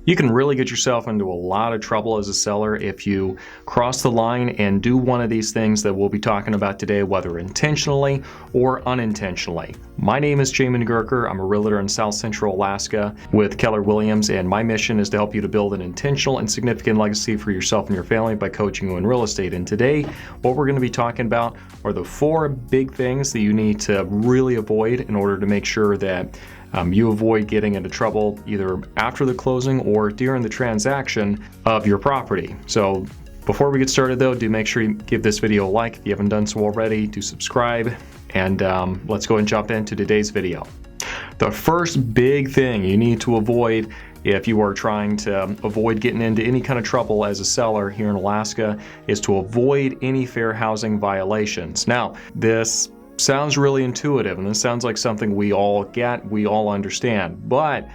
You can really get yourself into a lot of trouble as a seller if you cross the line and do one of these things that we'll be talking about today, whether intentionally or unintentionally. My name is Jamin Goecker. I'm a realtor in South Central Alaska with Keller Williams, and my mission is to help you to build an intentional and significant legacy for yourself and your family by coaching you in real estate. And today, what we're going to be talking about are the 4 big things that you need to really avoid in order to make sure that you avoid getting into trouble either after the closing or during the transaction of your property. So before we get started though, do make sure you give this video a like. If you haven't done so already, do subscribe, and let's go and jump into today's video. The first big thing you need to avoid if you are trying to avoid getting into any kind of trouble as a seller here in Alaska is to avoid any fair housing violations. Now, this sounds really intuitive, and this sounds like something we all get, we all understand, but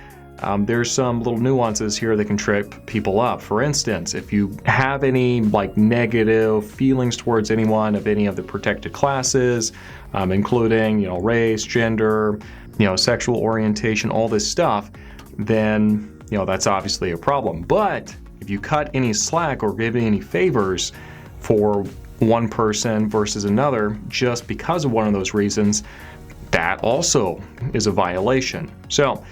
there's some little nuances here that can trip people up. For instance, if you have any negative feelings towards anyone of any of the protected classes, including race, gender, sexual orientation, all this stuff, then that's obviously a problem. But if you cut any slack or give any favors for one person versus another just because of one of those reasons, that also is a violation. So,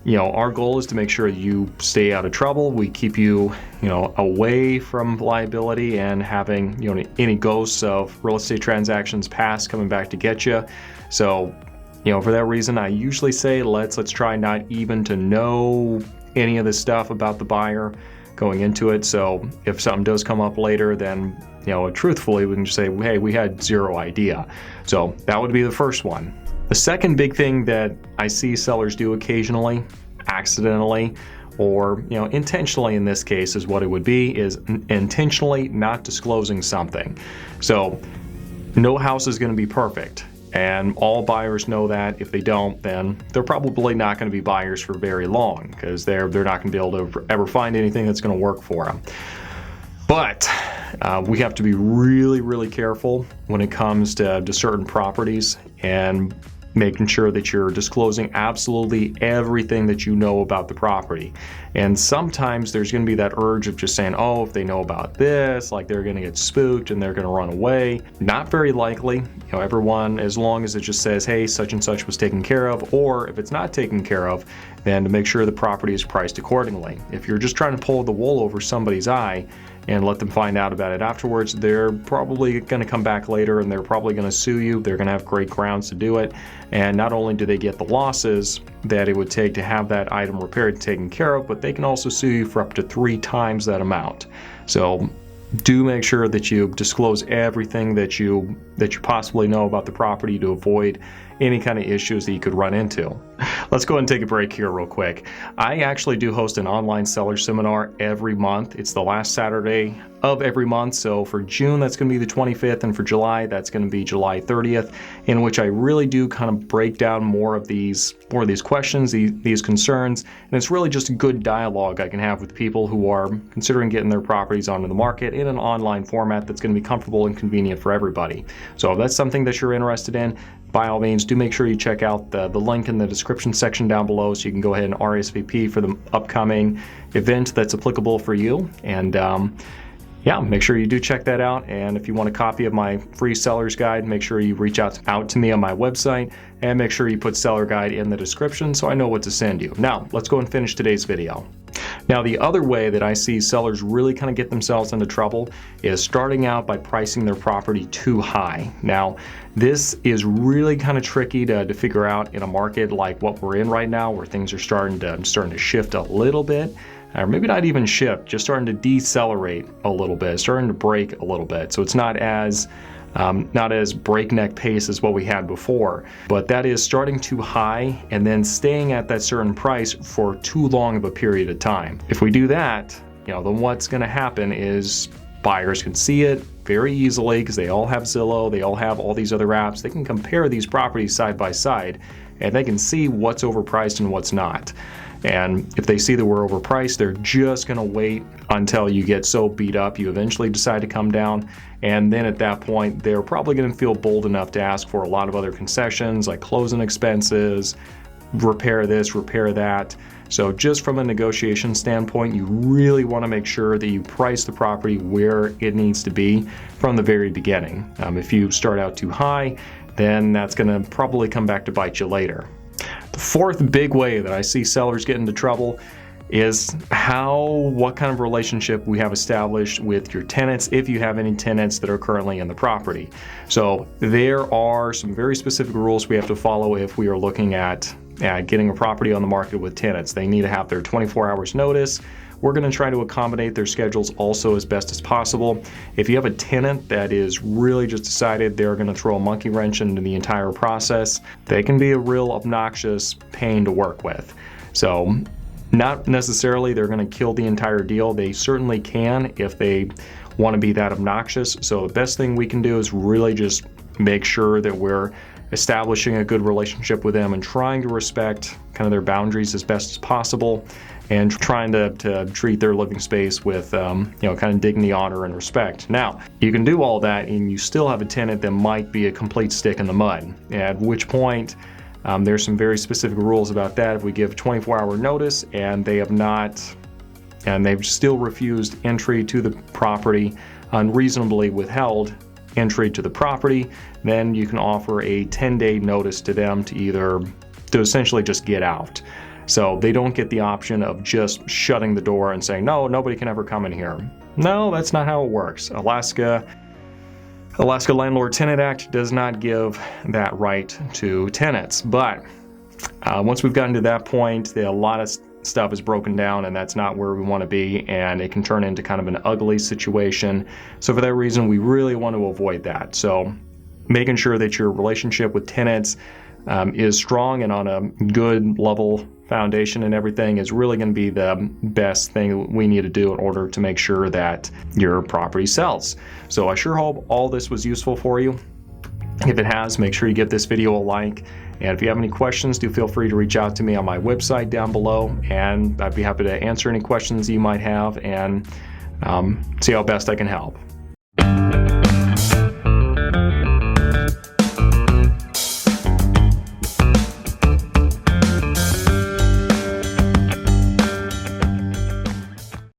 our goal is to make sure you stay out of trouble. We keep you, away from liability and having, any ghosts of real estate transactions past coming back to get you. So, for that reason, I usually say let's try not even to know any of this stuff about the buyer going into it. So if something does come up later, then truthfully, we can just say, hey, we had zero idea. So that would be the first one. The second big thing that I see sellers do occasionally, accidentally, or intentionally in this case is what it would be, is intentionally not disclosing something. So no house is going to be perfect, and all buyers know that. If they don't, then they're probably not going to be buyers for very long, because they're not going to be able to ever find anything that's going to work for them. But we have to be really, really careful when it comes to certain properties and making sure that you're disclosing absolutely everything that you know about the property. And sometimes there's going to be that urge of just saying, oh, if they know about this, they're going to get spooked and they're going to run away. Not very likely. Everyone, as long as it just says, hey, such and such was taken care of, or if it's not taken care of, then to make sure the property is priced accordingly. If you're just trying to pull the wool over somebody's eye and let them find out about it afterwards, they're probably going to come back later and they're probably going to sue you. They're going to have great grounds to do it. And not only do they get the losses that it would take to have that item repaired and taken care of, but they can also sue you for up to 3 times that amount. So do make sure that you disclose everything that you possibly know about the property to avoid any kind of issues that you could run into. Let's go ahead and take a break here real quick. I actually do host an online seller seminar every month. It's the last Saturday of every month. So for June, that's going to be the 25th, and for July, that's going to be July 30th, in which I really do kind of break down more of these questions, these concerns, and it's really just a good dialogue I can have with people who are considering getting their properties onto the market in an online format that's going to be comfortable and convenient for everybody. So if that's something that you're interested in, by all means, do make sure you check out the link in the description section down below so you can go ahead and RSVP for the upcoming event that's applicable for you. And yeah, make sure you do check that out. And if you want a copy of my free seller's guide, make sure you reach out to me on my website, and make sure you put seller guide in the description so I know what to send you. Now, let's go and finish today's video. Now, the other way that I see sellers really kind of get themselves into trouble is starting out by pricing their property too high. Now, this is really kind of tricky to figure out in a market like what we're in right now, where things are starting to shift a little bit, or maybe not even shift, just starting to decelerate a little bit, starting to break a little bit. So it's not as breakneck pace as what we had before, but that is starting too high and then staying at that certain price for too long of a period of time. If we do that, then what's going to happen is buyers can see it very easily because they all have Zillow, they all have all these other apps. They can compare these properties side by side, and they can see what's overpriced and what's not. And if they see that we're overpriced, they're just going to wait until you get so beat up you eventually decide to come down. And then at that point, they're probably going to feel bold enough to ask for a lot of other concessions like closing expenses, repair this, repair that. So just from a negotiation standpoint, you really want to make sure that you price the property where it needs to be from the very beginning. If you start out too high, then that's going to probably come back to bite you later. The fourth big way that I see sellers get into trouble is what kind of relationship we have established with your tenants, if you have any tenants that are currently in the property. So there are some very specific rules we have to follow if we are looking at getting a property on the market with tenants. They need to have their 24 hours notice. We're going to try to accommodate their schedules also as best as possible. If you have a tenant that is really just decided they're going to throw a monkey wrench into the entire process, they can be a real obnoxious pain to work with. So not necessarily they're going to kill the entire deal. They certainly can if they want to be that obnoxious. So the best thing we can do is really just make sure that we're establishing a good relationship with them and trying to respect kind of their boundaries as best as possible, and trying to treat their living space with kind of dignity, honor, and respect. Now, you can do all that and you still have a tenant that might be a complete stick in the mud, at which point there's some very specific rules about that. If we give 24-hour notice and they've still refused entry to the property, unreasonably withheld entry to the property, then you can offer a 10-day notice to them to essentially just get out. So they don't get the option of just shutting the door and saying, no, nobody can ever come in here. No, that's not how it works. Alaska Landlord-Tenant Act does not give that right to tenants. But once we've gotten to that point, a lot of stuff is broken down, and that's not where we want to be, and it can turn into kind of an ugly situation. So for that reason, we really want to avoid that. So making sure that your relationship with tenants is strong and on a good level foundation and everything is really going to be the best thing we need to do in order to make sure that your property sells. So I sure hope all this was useful for you. If it has, make sure you give this video a like. And if you have any questions, do feel free to reach out to me on my website down below, and I'd be happy to answer any questions you might have and see how best I can help.